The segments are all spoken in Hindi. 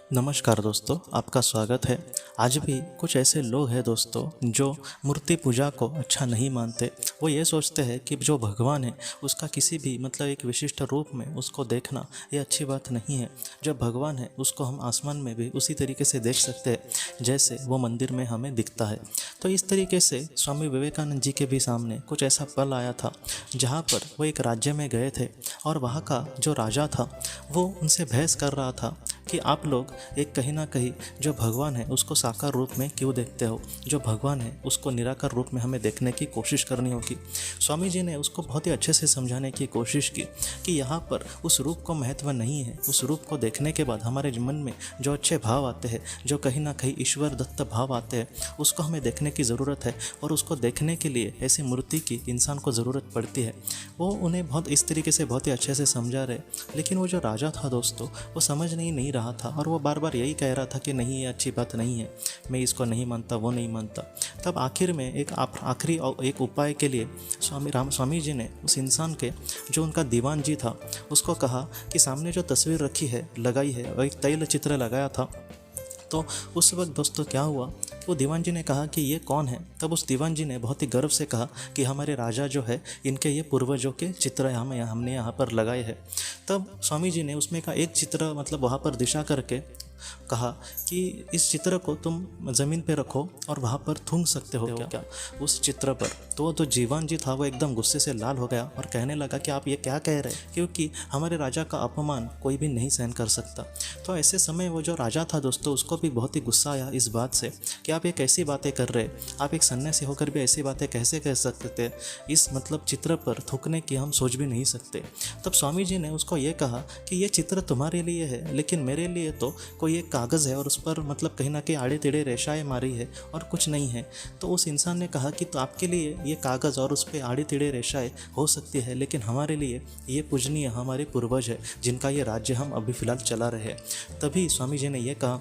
नमस्कार दोस्तों, आपका स्वागत है। आज भी कुछ ऐसे लोग हैं दोस्तों जो मूर्ति पूजा को अच्छा नहीं मानते। वो ये सोचते हैं कि जो भगवान है उसका किसी भी एक विशिष्ट रूप में उसको देखना ये अच्छी बात नहीं है। जो भगवान है उसको हम आसमान में भी उसी तरीके से देख सकते हैं जैसे वो मंदिर में हमें दिखता है। तो इस तरीके से स्वामी विवेकानंद जी के भी सामने कुछ ऐसा पल आया था जहाँ पर वो एक राज्य में गए थे और वहाँ का जो राजा था वो उनसे बहस कर रहा था कि आप लोग एक कहीं ना कहीं जो भगवान है उसको साकार रूप में क्यों देखते हो। जो भगवान है उसको निराकार रूप में हमें देखने की कोशिश करनी होगी। स्वामी जी ने उसको बहुत ही अच्छे से समझाने की कोशिश की कि यहाँ पर उस रूप को महत्व नहीं है। उस रूप को देखने के बाद हमारे मन में जो अच्छे भाव आते हैं, जो कहीं ना कहीं ईश्वर दत्त भाव आते हैं, उसको हमें देखने की ज़रूरत है। और उसको देखने के लिए ऐसी मूर्ति की इंसान को ज़रूरत पड़ती है। वो उन्हें बहुत इस तरीके से बहुत ही अच्छे से समझा रहे। लेकिन वो जो राजा था दोस्तों वो समझ नहीं रहा था और वो बार बार यही कह रहा था कि नहीं, ये अच्छी बात नहीं है, मैं इसको नहीं मानता, वो नहीं मानता। तब आखिर में एक आखिरी एक उपाय के लिए स्वामी जी ने उस इंसान के जो उनका दीवान जी था उसको कहा कि सामने जो तस्वीर रखी है, लगाई है, और एक तैल चित्र लगाया था। तो उस वक्त दोस्तों क्या हुआ, वो दीवान जी ने कहा कि ये कौन है। तब उस दीवान जी ने बहुत ही गर्व से कहा कि हमारे राजा जो है इनके ये पूर्वजों के चित्र हमने यहाँ पर लगाए हैं। तब स्वामी जी ने उसमें का एक चित्र वहाँ पर दिशा करके कहा कि इस चित्र को तुम ज़मीन पे रखो और वहाँ पर थूक सकते हो क्या उस चित्र पर। तो जो जीवन जी था वो एकदम गुस्से से लाल हो गया और कहने लगा कि आप ये क्या कह रहे हैं, क्योंकि हमारे राजा का अपमान कोई भी नहीं सहन कर सकता। तो ऐसे समय वो जो राजा था दोस्तों उसको भी बहुत ही गुस्सा आया इस बात से कि आप ये कैसी बातें कर रहे हैं, आप एक सन्यासी होकर भी ऐसी बातें कैसे कह सकते थे, इस चित्र पर थूकने की हम सोच भी नहीं सकते। तब स्वामी जी ने उसको ये कहा कि ये चित्र तुम्हारे लिए है, लेकिन मेरे लिए तो कोई एक कागज़ है और उस पर कहीं ना कहीं आड़े टेढ़े रेशाएँ मारी है और कुछ नहीं है। तो उस इंसान ने कहा कि तो आपके लिए ये कागज़ और उस पर आड़े टेढ़े रेशाएँ हो सकती है, लेकिन हमारे लिए ये पूजनीय हमारे पूर्वज है जिनका ये राज्य हम अभी फ़िलहाल चला रहे हैं। तभी स्वामी जी ने यह कहा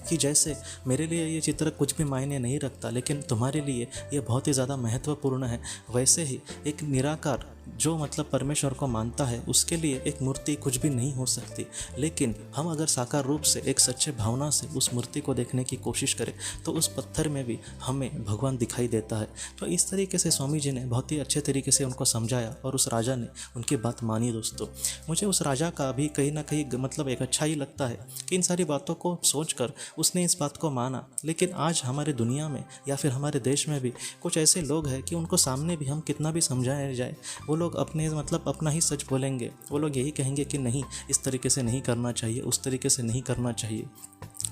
कि जैसे मेरे लिए ये चित्र कुछ भी मायने नहीं रखता, लेकिन तुम्हारे लिए ये बहुत ही ज़्यादा महत्वपूर्ण है, वैसे ही एक निराकार जो परमेश्वर को मानता है उसके लिए एक मूर्ति कुछ भी नहीं हो सकती। लेकिन हम अगर साकार रूप से एक सच्चे भावना से उस मूर्ति को देखने की कोशिश करें तो उस पत्थर में भी हमें भगवान दिखाई देता है। तो इस तरीके से स्वामी जी ने बहुत ही अच्छे तरीके से उनको समझाया और उस राजा ने उनकी बात मानी। दोस्तों मुझे उस राजा का भी कहीं ना कहीं एक अच्छा ही लगता है कि इन सारी बातों को सोचकर उसने इस बात को माना। लेकिन आज हमारे दुनिया में या फिर हमारे देश में भी कुछ ऐसे लोग हैं कि उनको सामने भी हम कितना भी समझाया जाए वो लोग अपने अपना ही सच बोलेंगे। वो लोग यही कहेंगे कि नहीं, इस तरीके से नहीं करना चाहिए, उस तरीके से नहीं करना चाहिए।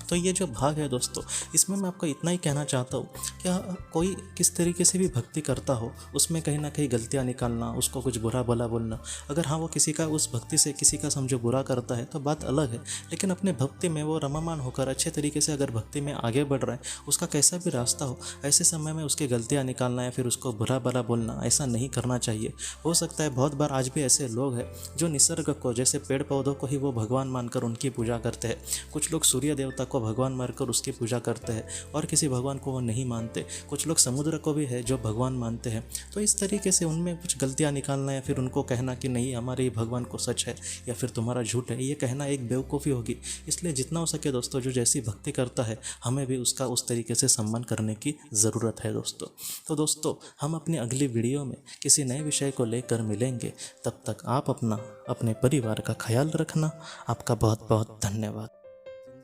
तो ये जो भाग है दोस्तों, इसमें मैं आपको इतना ही कहना चाहता हूँ कि कोई किस तरीके से भी भक्ति करता हो उसमें कहीं ना कहीं गलतियाँ निकालना, उसको कुछ बुरा भला बोलना, अगर हाँ वो किसी का उस भक्ति से किसी का समझो बुरा करता है तो बात अलग है। लेकिन अपने भक्ति में वो रममान होकर अच्छे तरीके से अगर भक्ति में आगे बढ़ रहा है, उसका कैसा भी रास्ता हो, ऐसे समय में उसकी गलतियाँ निकालना या फिर उसको बुरा भला बोलना, ऐसा नहीं करना चाहिए। हो सकता है बहुत बार आज भी ऐसे लोग हैं जो निसर्ग को, जैसे पेड़ पौधों को ही वो भगवान मानकर उनकी पूजा करते हैं। कुछ लोग सूर्य देवता को भगवान मानकर उसकी पूजा करते हैं और किसी भगवान को वो नहीं मानते। कुछ लोग समुद्र को भी है जो भगवान मानते हैं। तो इस तरीके से उनमें कुछ गलतियां निकालना या फिर उनको कहना कि नहीं हमारे भगवान को सच है या फिर तुम्हारा झूठ है, ये कहना एक बेवकूफ़ी होगी। इसलिए जितना हो सके दोस्तों, जो जैसी भक्ति करता है हमें भी उसका उस तरीके से सम्मान करने की ज़रूरत है दोस्तों। तो दोस्तों हम अपनी अगली वीडियो में किसी नए विषय को लेकर मिलेंगे। तब तक आप अपने परिवार का ख्याल रखना। आपका बहुत बहुत धन्यवाद।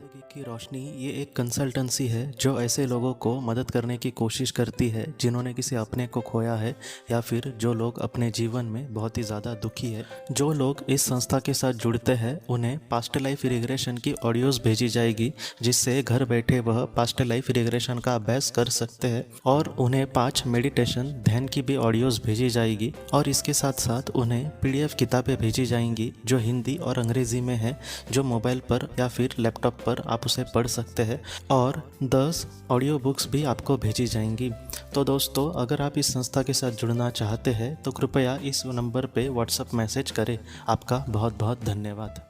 जिंदगी की रोशनी ये एक कंसल्टेंसी है जो ऐसे लोगों को मदद करने की कोशिश करती है जिन्होंने किसी अपने को खोया है या फिर जो लोग अपने जीवन में बहुत ही ज़्यादा दुखी है। जो लोग इस संस्था के साथ जुड़ते हैं उन्हें पास्ट लाइफ रिग्रेशन की ऑडियोज़ भेजी जाएगी, जिससे घर बैठे वह पास्ट लाइफ रिग्रेशन का अभ्यास कर सकते हैं। और उन्हें 5 मेडिटेशन ध्यान की भी ऑडियोज़ भेजी जाएगी और इसके साथ साथ उन्हें PDF किताबें भेजी जाएंगी जो हिंदी और अंग्रेज़ी में है, जो मोबाइल पर या फिर लैपटॉप पर आप उसे पढ़ सकते हैं। और 10 ऑडियो बुक्स भी आपको भेजी जाएंगी। तो दोस्तों अगर आप इस संस्था के साथ जुड़ना चाहते हैं तो कृपया इस नंबर पे व्हाट्सएप मैसेज करें। आपका बहुत बहुत धन्यवाद।